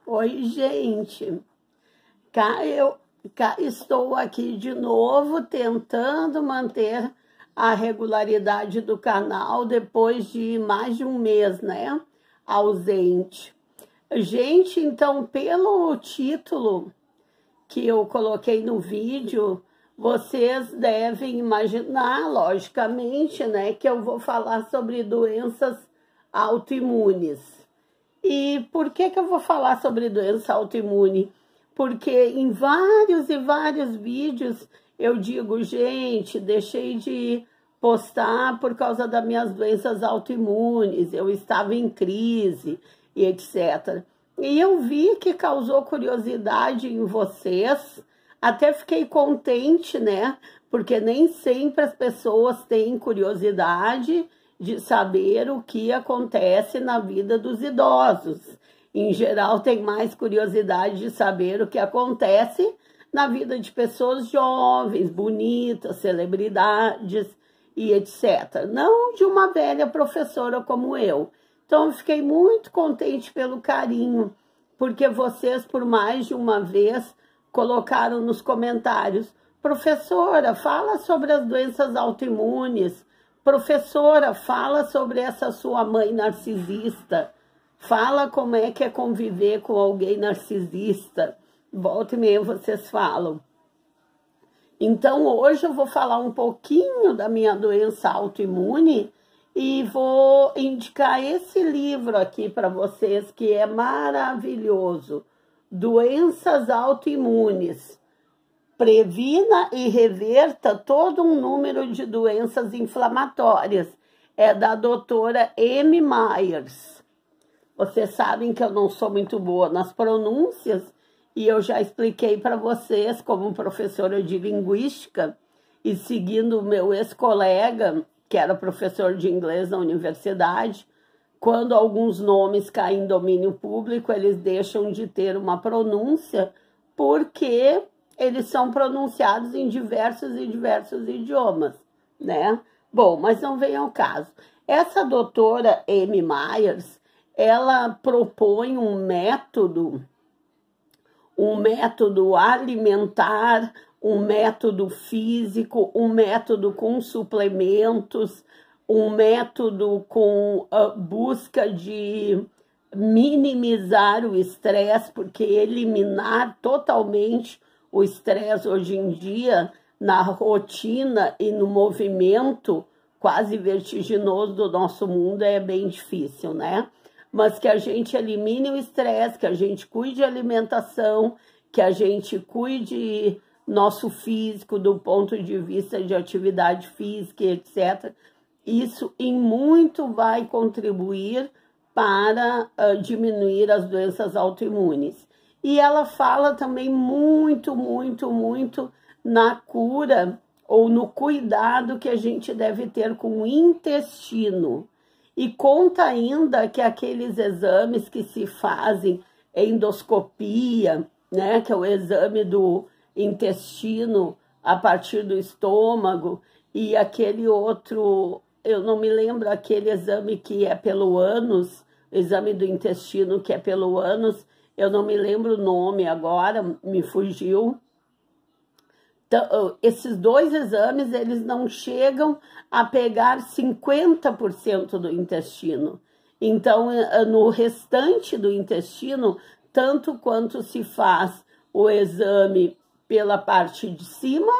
Oi, gente. Cá estou aqui de novo tentando manter a regularidade do canal depois de mais de um mês, né? Ausente. Gente, então, pelo título que eu coloquei no vídeo, vocês devem imaginar, logicamente, né, que eu vou falar sobre doenças autoimunes. E por que eu vou falar sobre doença autoimune? Porque em vários e vários vídeos eu digo, gente, deixei de postar por causa das minhas doenças autoimunes, eu estava em crise e etc. E eu vi que causou curiosidade em vocês, até fiquei contente, né? Porque nem sempre as pessoas têm curiosidade de saber o que acontece na vida dos idosos. Em geral, tem mais curiosidade de saber o que acontece na vida de pessoas jovens, bonitas, celebridades e etc. Não de uma velha professora como eu. Então, eu fiquei muito contente pelo carinho, porque vocês, por mais de uma vez, colocaram nos comentários: professora, fala sobre as doenças autoimunes. Professora, fala sobre essa sua mãe narcisista. Fala como é que é conviver com alguém narcisista. Volta e meia vocês falam. Então, hoje eu vou falar um pouquinho da minha doença autoimune e vou indicar esse livro aqui para vocês, que é maravilhoso. Doenças autoimunes. Previna e reverta todo um número de doenças inflamatórias. É da doutora Amy Myers. Vocês sabem que eu não sou muito boa nas pronúncias e eu já expliquei para vocês, como professora de linguística e seguindo o meu ex-colega, que era professor de inglês na universidade, quando alguns nomes caem em domínio público, eles deixam de ter uma pronúncia porque eles são pronunciados em diversos idiomas, né? Bom, mas não vem ao caso. Essa doutora Amy Myers, ela propõe um método alimentar, um método físico, um método com suplementos, um método com busca de minimizar o estresse, porque eliminar totalmente o estresse hoje em dia, na rotina e no movimento quase vertiginoso do nosso mundo, é bem difícil, né? Mas que a gente elimine o estresse, que a gente cuide de alimentação, que a gente cuide nosso físico do ponto de vista de atividade física, etc. Isso em muito vai contribuir para diminuir as doenças autoimunes. E ela fala também muito na cura ou no cuidado que a gente deve ter com o intestino. E conta ainda que aqueles exames que se fazem, endoscopia, né, que é o exame do intestino a partir do estômago, e aquele outro, eu não me lembro, aquele exame que é pelo ânus, exame do intestino que é pelo ânus, eu não me lembro o nome agora, me fugiu. Então, esses dois exames, eles não chegam a pegar 50% do intestino. Então, no restante do intestino, tanto quanto se faz o exame pela parte de cima,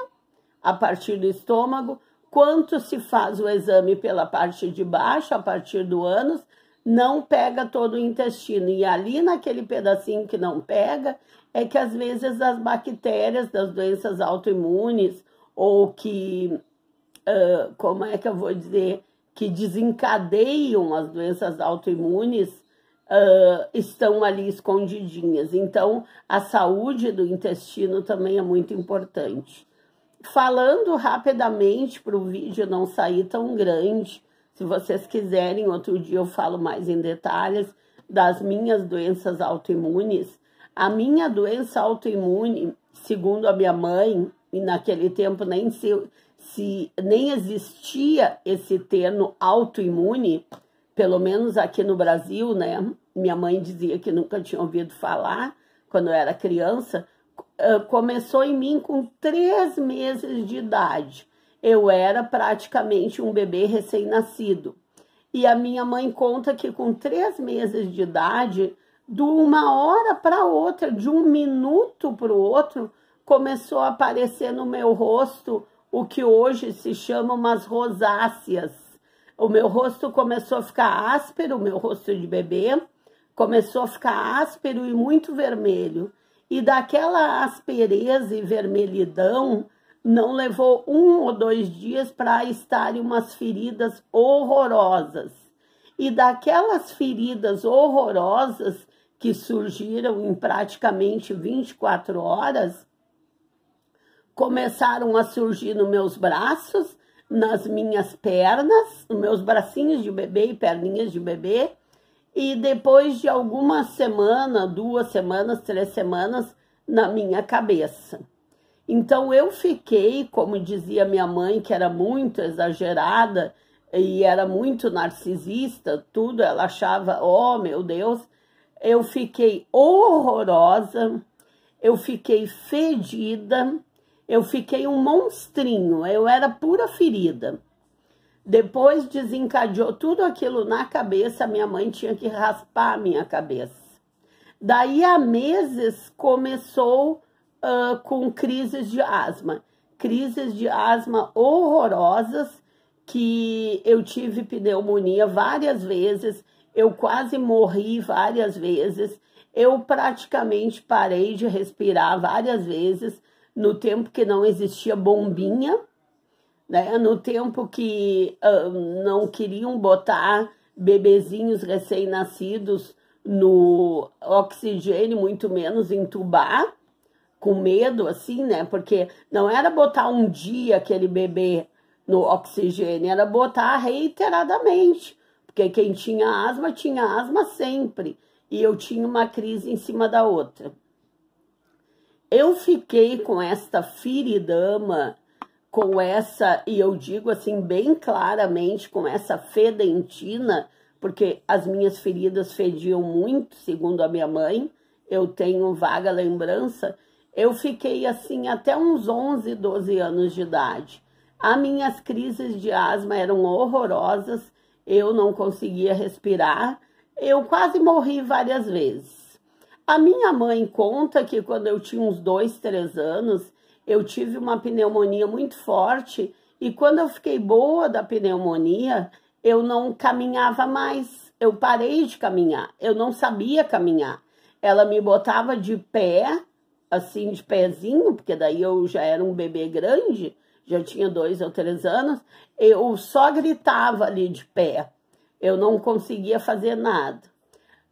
a partir do estômago, quanto se faz o exame pela parte de baixo, a partir do ânus, não pega todo o intestino. E ali naquele pedacinho que não pega, é que às vezes as bactérias das doenças autoimunes, ou que, como é que eu vou dizer, que desencadeiam as doenças autoimunes, estão ali escondidinhas. Então, a saúde do intestino também é muito importante. Falando rapidamente para o vídeo não sair tão grande, se vocês quiserem, outro dia eu falo mais em detalhes das minhas doenças autoimunes. A minha doença autoimune, segundo a minha mãe, e naquele tempo nem existia esse termo autoimune, pelo menos aqui no Brasil, né? minha mãe dizia que nunca tinha ouvido falar quando eu era criança, começou em mim com 3 meses de idade. Eu era praticamente um bebê recém-nascido. E a minha mãe conta que com 3 meses de idade, de uma hora para outra, de um minuto para o outro, começou a aparecer no meu rosto o que hoje se chama umas rosáceas. O meu rosto começou a ficar áspero, o meu rosto de bebê, começou a ficar áspero e muito vermelho. E daquela aspereza e vermelhidão, não levou 1 ou 2 dias para estarem umas feridas horrorosas. E daquelas feridas horrorosas que surgiram em praticamente 24 horas, começaram a surgir nos meus braços, nas minhas pernas, nos meus bracinhos de bebê e perninhas de bebê, e depois de algumas semanas, 2 semanas, 3 semanas, na minha cabeça. Então eu fiquei, como dizia minha mãe, que era muito exagerada e era muito narcisista, tudo ela achava, oh meu Deus, eu fiquei horrorosa, eu fiquei fedida, eu fiquei um monstrinho, eu era pura ferida. Depois desencadeou tudo aquilo na cabeça, minha mãe tinha que raspar a minha cabeça. Daí a meses começou com crises de asma horrorosas, que eu tive pneumonia várias vezes, eu quase morri várias vezes, eu praticamente parei de respirar várias vezes, no tempo que não existia bombinha, né? No tempo que não queriam botar bebezinhos recém-nascidos no oxigênio, muito menos entubar, com medo, assim, né? Porque não era botar um dia aquele bebê no oxigênio, era botar reiteradamente. Porque quem tinha asma sempre. E eu tinha uma crise em cima da outra. Eu fiquei com esta feridama, com essa, e eu digo assim bem claramente, com essa fedentina, porque as minhas feridas fediam muito, segundo a minha mãe, eu tenho vaga lembrança. Eu fiquei assim até uns 11, 12 anos de idade. As minhas crises de asma eram horrorosas, eu não conseguia respirar, eu quase morri várias vezes. A minha mãe conta que quando eu tinha uns 2, 3 anos, eu tive uma pneumonia muito forte e quando eu fiquei boa da pneumonia, eu não caminhava mais, eu parei de caminhar, eu não sabia caminhar. Ela me botava de pé, assim, de pezinho, porque daí eu já era um bebê grande, já tinha 2 ou 3 anos, eu só gritava ali de pé, eu não conseguia fazer nada.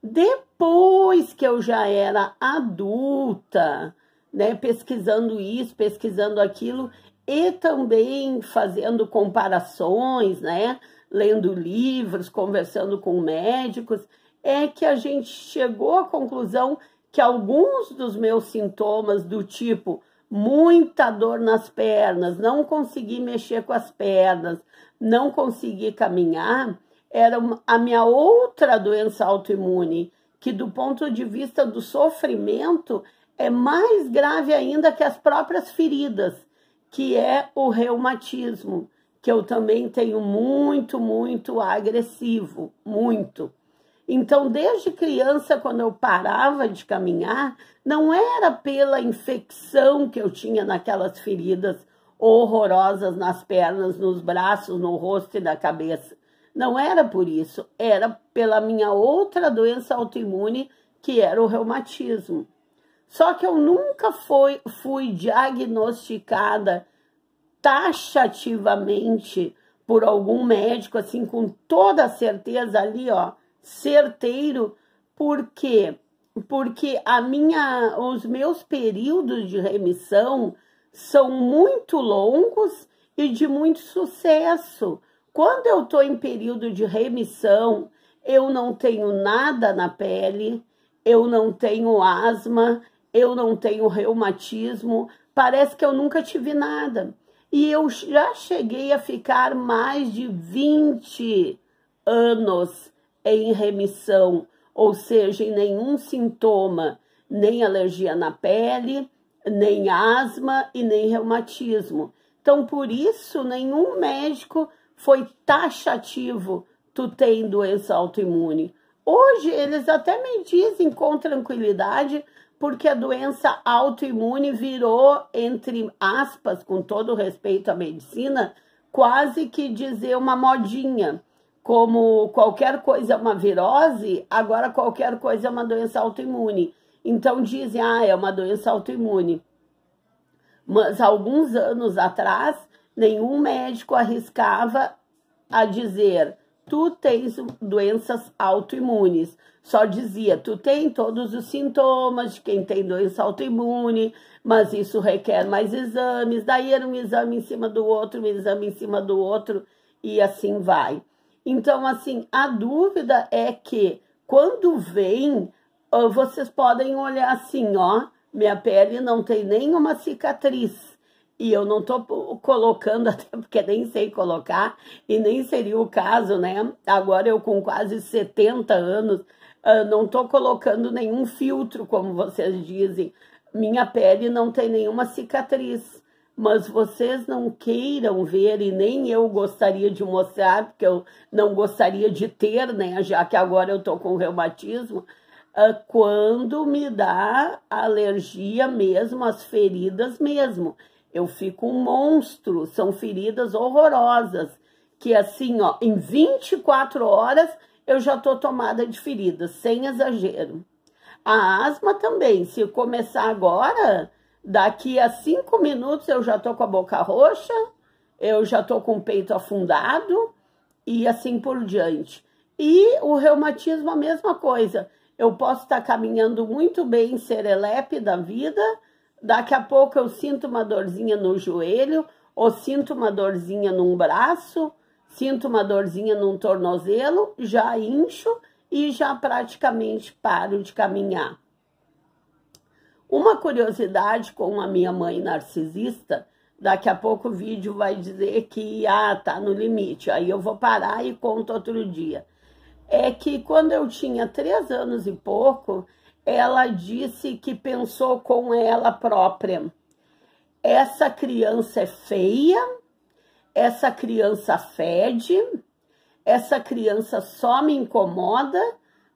Depois que eu já era adulta, né, pesquisando isso, pesquisando aquilo, e também fazendo comparações, né, lendo livros, conversando com médicos, é que a gente chegou à conclusão que alguns dos meus sintomas do tipo muita dor nas pernas, não conseguir mexer com as pernas, não conseguir caminhar, era a minha outra doença autoimune, que do ponto de vista do sofrimento é mais grave ainda que as próprias feridas, que é o reumatismo, que eu também tenho muito agressivo, muito. Então, desde criança, quando eu parava de caminhar, não era pela infecção que eu tinha naquelas feridas horrorosas nas pernas, nos braços, no rosto e na cabeça. Não era por isso, era pela minha outra doença autoimune, que era o reumatismo. Só que eu nunca fui diagnosticada taxativamente por algum médico, assim, com toda a certeza ali, ó, certeiro. Por quê? Porque os meus períodos de remissão são muito longos e de muito sucesso. Quando eu estou em período de remissão, eu não tenho nada na pele, eu não tenho asma, eu não tenho reumatismo, parece que eu nunca tive nada. E eu já cheguei a ficar mais de 20 anos em remissão, ou seja, em nenhum sintoma, nem alergia na pele, nem asma e nem reumatismo. Então, por isso, nenhum médico foi taxativo, tu tem doença autoimune. Hoje, eles até me dizem com tranquilidade, porque a doença autoimune virou, entre aspas, com todo respeito à medicina, quase que dizer uma modinha. Como qualquer coisa é uma virose, agora qualquer coisa é uma doença autoimune. Então dizem, é uma doença autoimune. Mas alguns anos atrás, nenhum médico arriscava a dizer, tu tens doenças autoimunes. Só dizia, tu tem todos os sintomas de quem tem doença autoimune, mas isso requer mais exames. Daí era um exame em cima do outro, um exame em cima do outro, e assim vai. Então, assim, a dúvida é que quando vem, vocês podem olhar assim, ó, minha pele não tem nenhuma cicatriz. E eu não tô colocando, até porque nem sei colocar, e nem seria o caso, né? Agora eu com quase 70 anos, não tô colocando nenhum filtro, como vocês dizem. Minha pele não tem nenhuma cicatriz. Mas vocês não queiram ver, e nem eu gostaria de mostrar, porque eu não gostaria de ter, né? Já que agora eu tô com reumatismo, quando me dá alergia mesmo, as feridas mesmo. Eu fico um monstro, são feridas horrorosas, que assim, ó, em 24 horas eu já tô tomada de feridas, sem exagero. A asma também, se começar agora, daqui a 5 minutos eu já tô com a boca roxa, eu já tô com o peito afundado e assim por diante. E o reumatismo a mesma coisa. Eu posso estar caminhando muito bem, serelepe da vida, daqui a pouco eu sinto uma dorzinha no joelho, ou sinto uma dorzinha num braço, sinto uma dorzinha num tornozelo, já incho e já praticamente paro de caminhar. Uma curiosidade com a minha mãe narcisista, daqui a pouco o vídeo vai dizer que tá no limite, aí eu vou parar e conto outro dia. É que quando eu tinha 3 anos e pouco, ela disse que pensou com ela própria, essa criança é feia, essa criança fede, essa criança só me incomoda,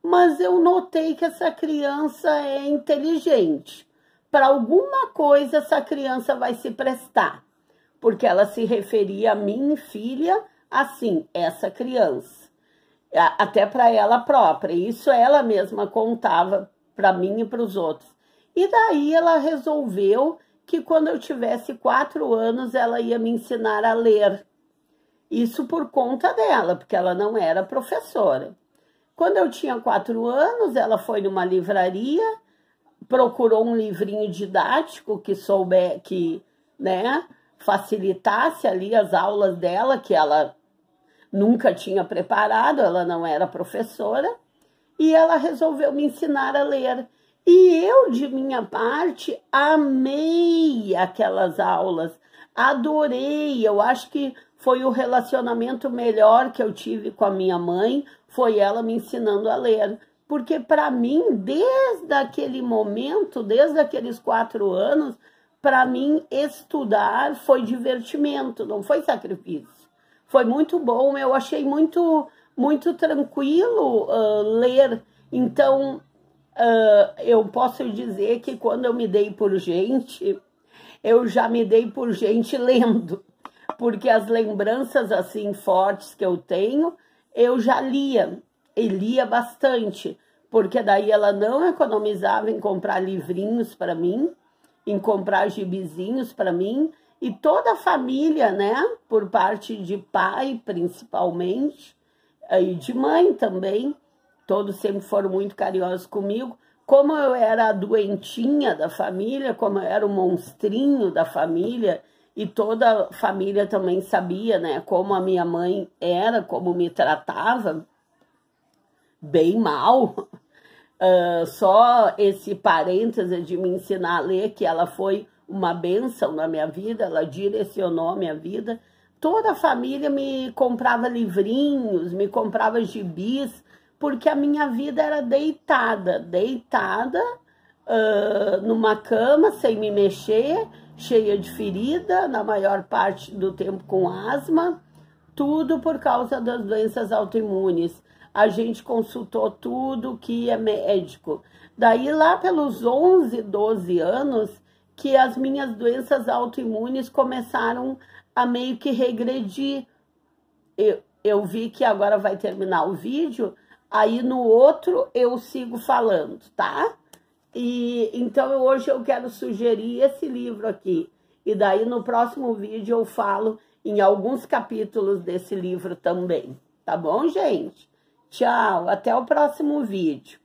mas eu notei que essa criança é inteligente. Para alguma coisa essa criança vai se prestar, porque ela se referia a minha filha assim, essa criança. Até para ela própria, isso ela mesma contava para mim e para os outros. E daí ela resolveu que quando eu tivesse 4 anos ela ia me ensinar a ler. Isso por conta dela, porque ela não era professora. Quando eu tinha 4 anos, ela foi numa livraria, procurou um livrinho didático que né, facilitasse ali as aulas dela, que ela nunca tinha preparado, ela não era professora, e ela resolveu me ensinar a ler. E eu, de minha parte, amei aquelas aulas, adorei. Eu acho que foi o relacionamento melhor que eu tive com a minha mãe, foi ela me ensinando a ler. Porque para mim, desde aquele momento, desde aqueles 4 anos, para mim estudar foi divertimento, não foi sacrifício. Foi muito bom, eu achei muito tranquilo ler. Então, eu posso dizer que quando eu me dei por gente, eu já me dei por gente lendo. Porque as lembranças assim fortes que eu tenho, eu já lia, e lia bastante. Porque daí ela não economizava em comprar livrinhos para mim, em comprar gibizinhos para mim, e toda a família, né, por parte de pai principalmente, e de mãe também, todos sempre foram muito carinhosos comigo. Como eu era a doentinha da família, como eu era o monstrinho da família, e toda a família também sabia, né, como a minha mãe era, como me tratava, bem mal. Só esse parêntese de me ensinar a ler, que ela foi uma bênção na minha vida, ela direcionou a minha vida. Toda a família me comprava livrinhos, me comprava gibis, porque a minha vida era deitada numa cama, sem me mexer, cheia de ferida, na maior parte do tempo com asma, tudo por causa das doenças autoimunes. A gente consultou tudo que é médico. Daí lá pelos 11, 12 anos, que as minhas doenças autoimunes começaram a meio que regredir. Eu vi que agora vai terminar o vídeo, aí no outro eu sigo falando, tá? E então hoje eu quero sugerir esse livro aqui. E daí no próximo vídeo eu falo em alguns capítulos desse livro também. Tá bom, gente? Tchau, até o próximo vídeo.